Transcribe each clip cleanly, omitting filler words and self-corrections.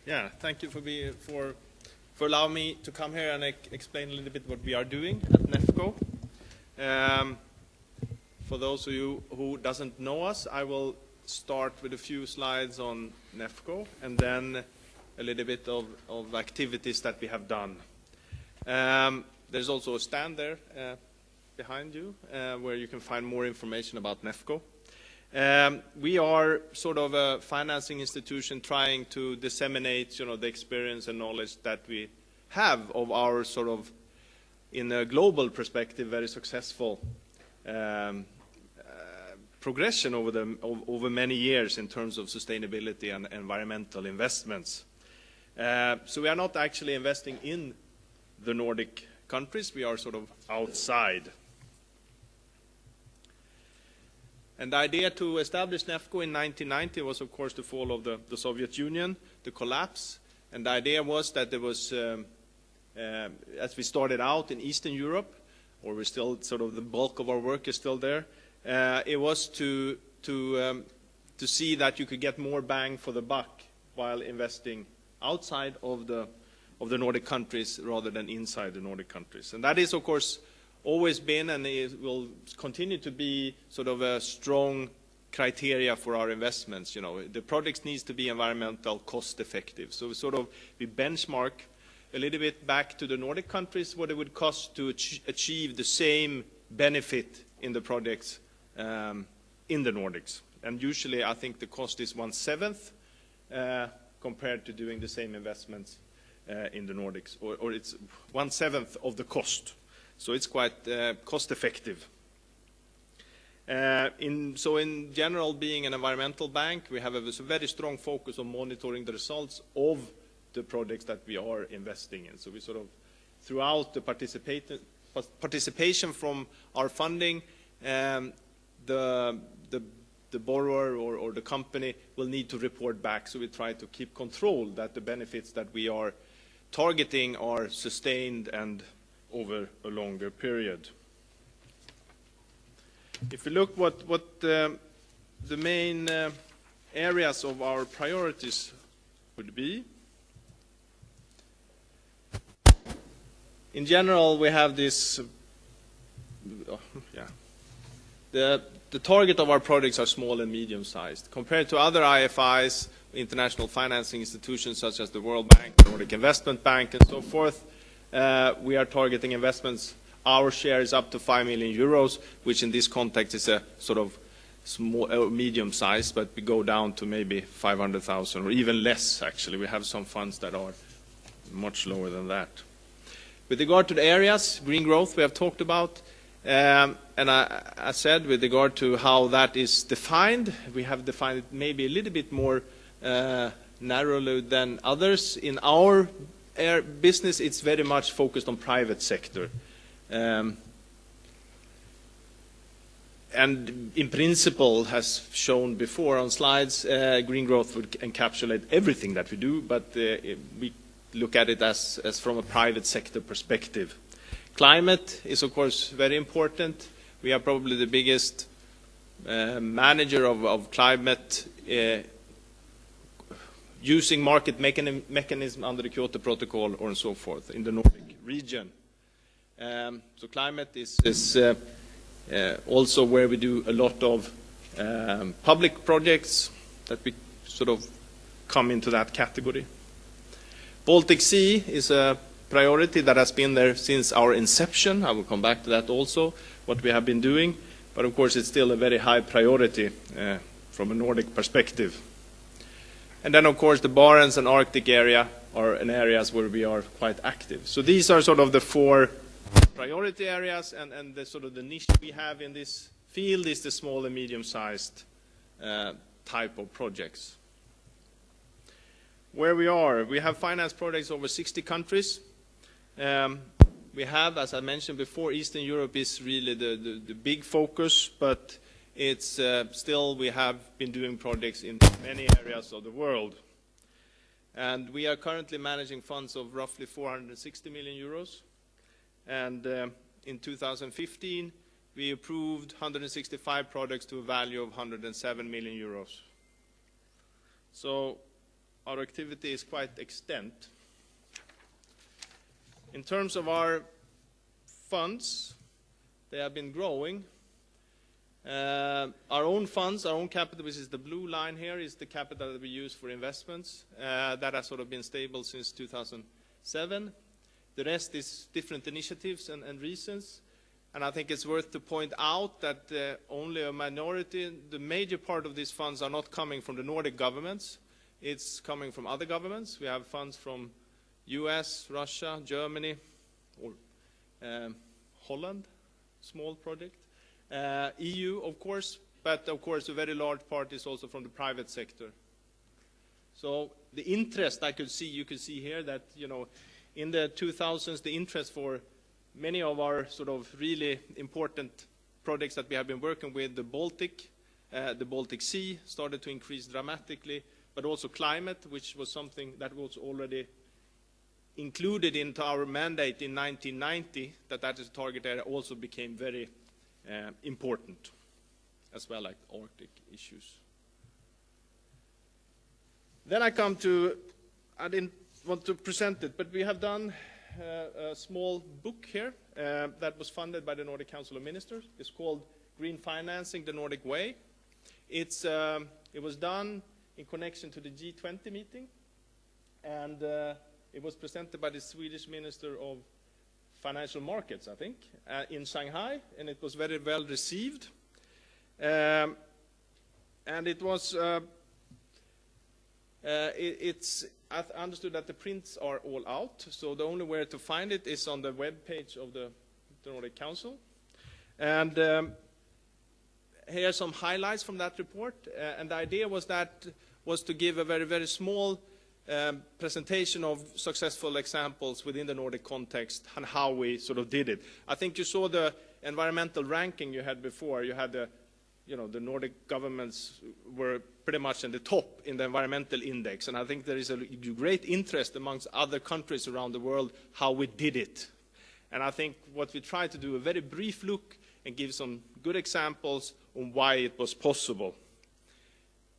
Yeah, thank you for allowing me to come here and explain a little bit what we are doing at NEFCO. For those of you who doesn't know us, I will start with a few slides on NEFCO and then a little bit of activities that we have done. There's also a stand there behind you where you can find more information about NEFCO. We are sort of a financing institution trying to disseminate, the experience and knowledge that we have of our sort of, in a global perspective, very successful progression over many years in terms of sustainability and environmental investments. So we are not actually investing in the Nordic countries. We are sort of outside. And the idea to establish NEFCO in 1990 was, of course, to follow the Soviet Union, the collapse. And the idea was that there was, as we started out in Eastern Europe, or we're still sort of the bulk of our work is still there, it was to see that you could get more bang for the buck while investing outside of the Nordic countries rather than inside the Nordic countries. And that is, of course, always been and it will continue to be sort of a strong criteria for our investments. The projects needs to be environmental cost effective. So we benchmark a little bit back to the Nordic countries what it would cost to achieve the same benefit in the projects in the Nordics. And usually I think the cost is 1/7 compared to doing the same investments in the Nordics, or it's 1/7 of the cost. So it's quite cost effective. So in general, being an environmental bank, we have a very strong focus on monitoring the results of the projects that we are investing in. So we sort of, throughout the participation from our funding, the borrower or the company will need to report back. So we try to keep control that the benefits that we are targeting are sustained and over a longer period. If you look what the main areas of our priorities would be, in general we have this, the target of our projects are small and medium sized. Compared to other IFIs, international financing institutions such as the World Bank, the Nordic Investment Bank and so forth, we are targeting investments. Our share is up to 5 million euros, which in this context is a sort of small, medium size, but we go down to maybe 500,000 or even less, actually. We have some funds that are much lower than that. With regard to the areas, green growth we have talked about, and I said with regard to how that is defined, we have defined it maybe a little bit more narrowly than others. In our business, it's very much focused on private sector. And in principle, as shown before on slides, green growth would encapsulate everything that we do, but we look at it as from a private sector perspective. Climate is, of course, very important. We are probably the biggest manager of climate using market mechanism under the Kyoto Protocol or so forth in the Nordic region. So climate is also where we do a lot of public projects that we sort of come into that category. Baltic Sea is a priority that has been there since our inception. I will come back to that also, what we have been doing. But of course it's still a very high priority from a Nordic perspective. And then, of course, the Barents and Arctic area are in areas where we are quite active. So these are sort of the 4 priority areas, and the sort of the niche we have in this field is the small and medium-sized type of projects. Where we are, we have finance projects over 60 countries. We have, as I mentioned before, Eastern Europe is really the big focus, but it's still we have been doing projects in many areas of the world. And we are currently managing funds of roughly 460 million euros. And in 2015, we approved 165 projects to a value of 107 million euros. So our activity is quite extent. In terms of our funds, they have been growing. Our own funds, our own capital, which is the blue line here, is the capital that we use for investments. That has sort of been stable since 2007. The rest is different initiatives and reasons. And I think it's worth to point out that only a minority, the major part of these funds are not coming from the Nordic governments. It's coming from other governments. We have funds from US, Russia, Germany, or Holland, small project. EU, of course, but of course a very large part is also from the private sector. So the interest you could see here that, you know, in the 2000s, the interest for many of our sort of really important projects that we have been working with, the Baltic Sea started to increase dramatically, but also climate, which was something that was already included into our mandate in 1990, that is a target area, also became very important, as well like Arctic issues. Then I come to, I didn't want to present it, but we have done a small book here that was funded by the Nordic Council of Ministers. It's called Green Financing, the Nordic Way. It was done in connection to the G20 meeting, and it was presented by the Swedish Minister of Financial Markets, I think, in Shanghai, and it was very well received. And it was, I understood that the prints are all out, so the only way to find it is on the web page of the Nordic Council. And here are some highlights from that report. And the idea was to give a very, very small presentation of successful examples within the Nordic context and how we sort of did it. I think you saw the environmental ranking you had before. You had the Nordic governments were pretty much in the top in the environmental index, and I think there is a great interest amongst other countries around the world how we did it. And I think what we tried to do, a very brief look and give some good examples on why it was possible.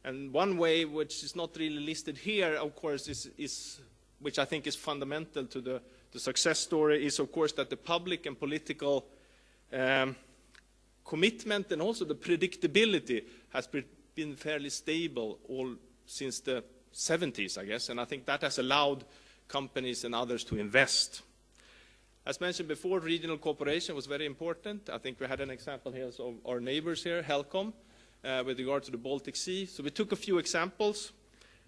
And one way, which is not really listed here, of course, is which I think is fundamental to the success story, is of course that the public and political commitment and also the predictability has been fairly stable all since the 70s, I guess, and I think that has allowed companies and others to invest. As mentioned before, regional cooperation was very important. I think we had an example here of our neighbors here, Helcom, with regard to the Baltic Sea. So we took a few examples.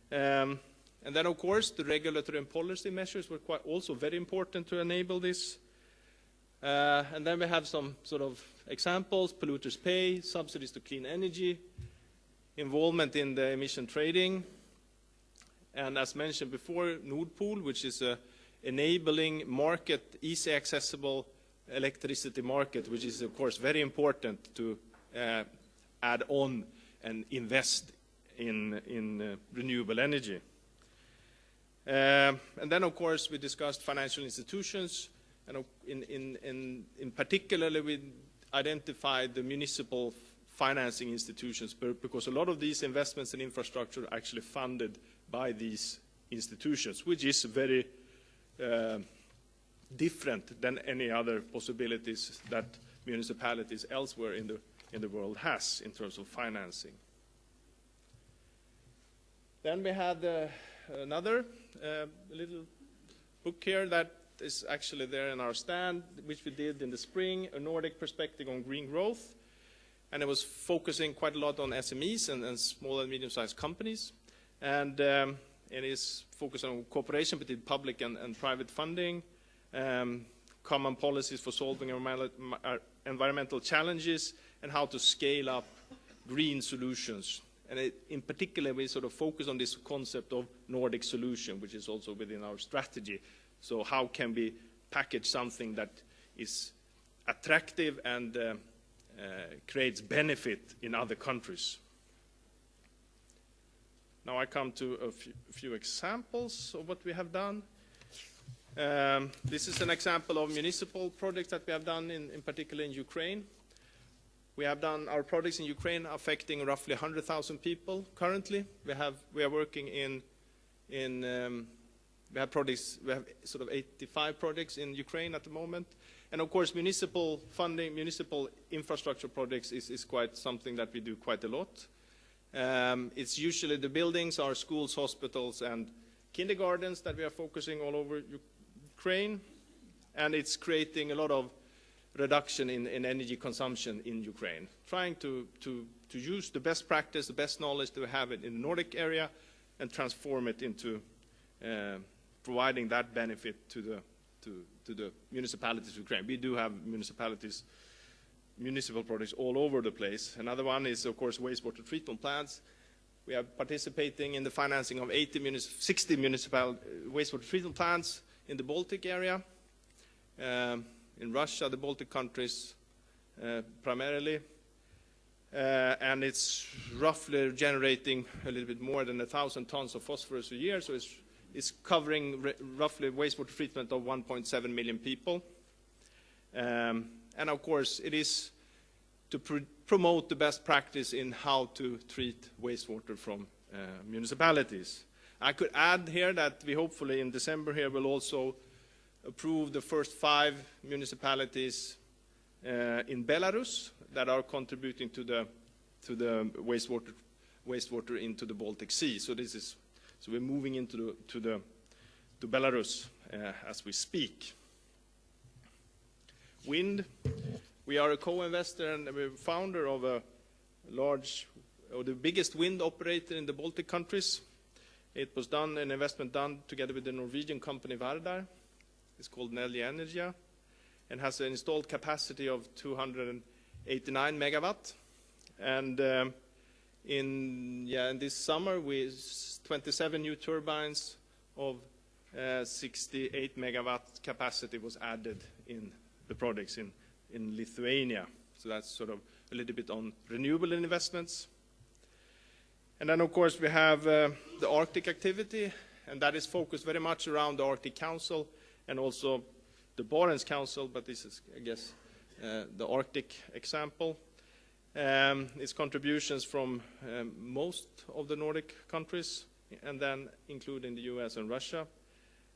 And then, of course, the regulatory and policy measures were also very important to enable this. And then we have some sort of examples: polluters pay, subsidies to clean energy, involvement in the emission trading, and as mentioned before, Nordpool, which is a enabling market, easy accessible electricity market, which is of course very important to add on and invest in renewable energy. And then of course we discussed financial institutions, and in particular we identified the municipal financing institutions, because a lot of these investments in infrastructure are actually funded by these institutions, which is very different than any other possibilities that municipalities elsewhere in the world has in terms of financing. Then we had another little book here that is actually there in our stand, which we did in the spring, A Nordic Perspective on Green Growth. And it was focusing quite a lot on SMEs and small and medium-sized companies. And it is focused on cooperation between public and private funding, common policies for solving environmental challenges, and how to scale up green solutions. And in particular, we sort of focus on this concept of Nordic solution, which is also within our strategy. So how can we package something that is attractive and creates benefit in other countries? Now I come to a few examples of what we have done. This is an example of municipal projects that we have done, in particular in Ukraine. We have done our projects in Ukraine affecting roughly 100,000 people currently. We are working in we have projects. We have sort of 85 projects in Ukraine at the moment, and of course, municipal funding, municipal infrastructure projects is quite something that we do quite a lot. It's usually the buildings are schools, hospitals, and kindergartens that we are focusing all over Ukraine, and it's creating a lot of reduction in energy consumption in Ukraine, trying to use the best practice, the best knowledge that we have in the Nordic area, and transform it into providing that benefit to the municipalities of Ukraine. We do have municipal projects all over the place. Another one is, of course, wastewater treatment plants. We are participating in the financing of 60 municipal wastewater treatment plants in the Baltic area, in Russia, the Baltic countries primarily, and it's roughly generating a little bit more than 1,000 tons of phosphorus a year, so it's covering roughly wastewater treatment of 1.7 million people. And of course, it is to promote the best practice in how to treat wastewater from municipalities. I could add here that we hopefully in December here will also approve the first 5 municipalities in Belarus that are contributing to the wastewater into the Baltic Sea. So we're moving into to Belarus as we speak. Wind. We are a co-investor and we're founder of the biggest wind operator in the Baltic countries. It was an investment done together with the Norwegian company Vardar. It's called Nelly Energia, and has an installed capacity of 289 megawatt. And in this summer, 27 new turbines of 68 megawatt capacity was added in the projects in Lithuania. So that's sort of a little bit on renewable investments. And then, of course, we have the Arctic activity, and that is focused very much around the Arctic Council and also the Barents Council, but this is, I guess, the Arctic example. It's contributions from most of the Nordic countries, and then including the US and Russia.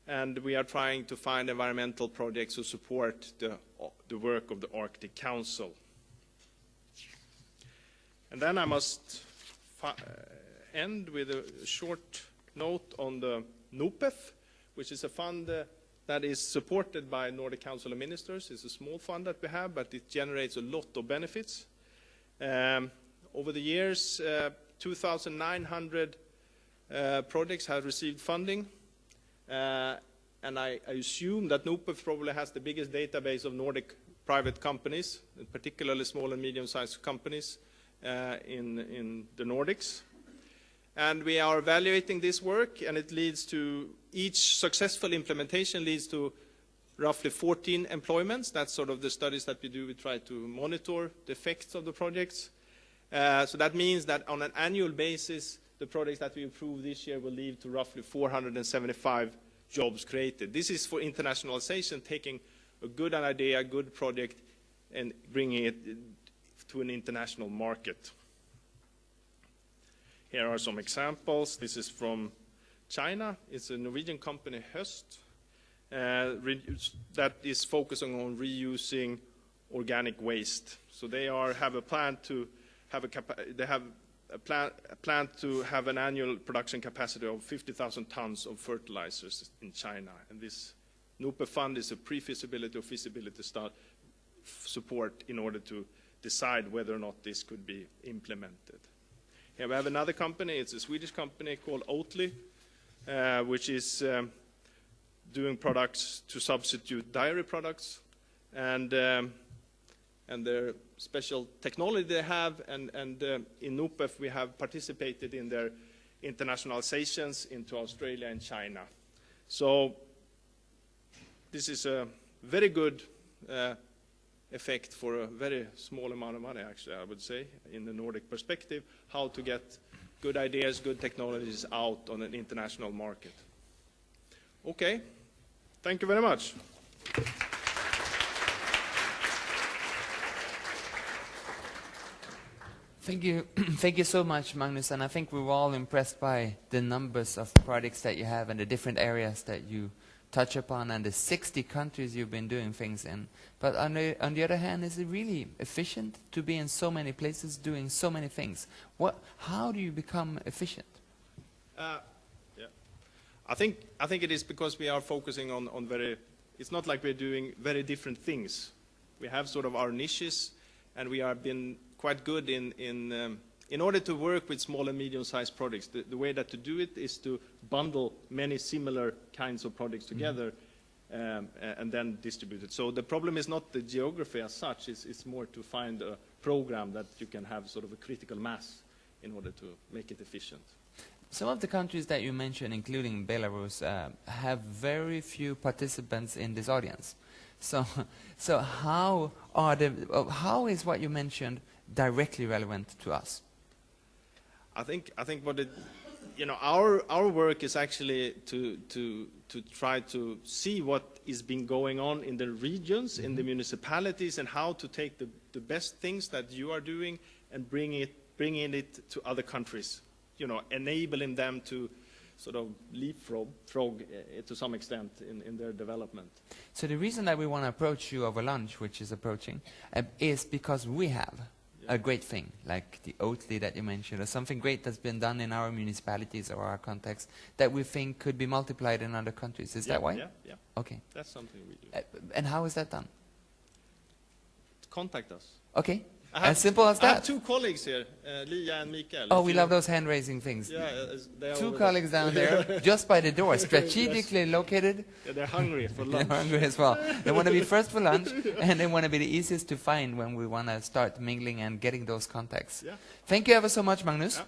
And we are trying to find environmental projects to support the work of the Arctic Council. And then I must end with a short note on the NOPEF, which is a fund that is supported by Nordic Council of Ministers. It's a small fund that we have, but it generates a lot of benefits. Over the years, 2,900 projects have received funding. And I assume that NOPEF probably has the biggest database of Nordic private companies, particularly small and medium-sized companies in the Nordics. And we are evaluating this work, and it leads to, each successful implementation leads to roughly 14 employments. That's sort of the studies that we do. We try to monitor the effects of the projects. So that means that on an annual basis, the projects that we approve this year will lead to roughly 475 jobs created. This is for internationalization, taking a good idea, a good project, and bringing it to an international market. Here are some examples. This is from China. It's a Norwegian company, Höst, that is focusing on reusing organic waste. So they have a plan to have a plan to have an annual production capacity of 50,000 tons of fertilizers in China. And this NOPEF fund is a pre-feasibility or feasibility support in order to decide whether or not this could be implemented. Here we have another company. It's a Swedish company called Oatly, which is doing products to substitute dairy products, and their special technology they have, and in NOPEF we have participated in their internationalizations into Australia and China. So this is a very good effect for a very small amount of money, actually, I would say, in the Nordic perspective, how to get good ideas, good technologies out on an international market. Okay, thank you very much. Thank you. Thank you so much, Magnus. And I think we were all impressed by the numbers of projects that you have and the different areas that you touch upon and the 60 countries you've been doing things in. But on the other hand, is it really efficient to be in so many places doing so many things? How do you become efficient? Yeah. I think it is because we are focusing on very, it's not like we're doing very different things. We have sort of our niches, and we have been quite good in order to work with small and medium-sized projects. The way that to do it is to bundle many similar kinds of projects together, and then distribute it. So the problem is not the geography as such, it's more to find a program that you can have sort of a critical mass in order to make it efficient. Some of the countries that you mentioned, including Belarus, have very few participants in this audience. So how is what you mentioned directly relevant to us? I think what it, our work is actually to try to see what is been going on in the regions, in the municipalities, and how to take the best things that you are doing and bringing it to other countries. Enabling them to sort of leapfrog to some extent in their development. So the reason that we want to approach you over lunch, which is approaching, is because we have a great thing, like the Oatly that you mentioned, or something great that's been done in our municipalities or our context that we think could be multiplied in other countries. Is that why? Yeah. Okay. That's something we do. And how is that done? Contact us. Okay. As simple as that. I have two colleagues here, Lia and Mikael. Oh, we love those hand-raising things. Yeah, they are two colleagues down there, just by the door, strategically located. Yeah, they're hungry for lunch. They're hungry as well. They want to be first for lunch, and they want to be the easiest to find when we want to start mingling and getting those contacts. Yeah. Thank you ever so much, Magnus. Yeah.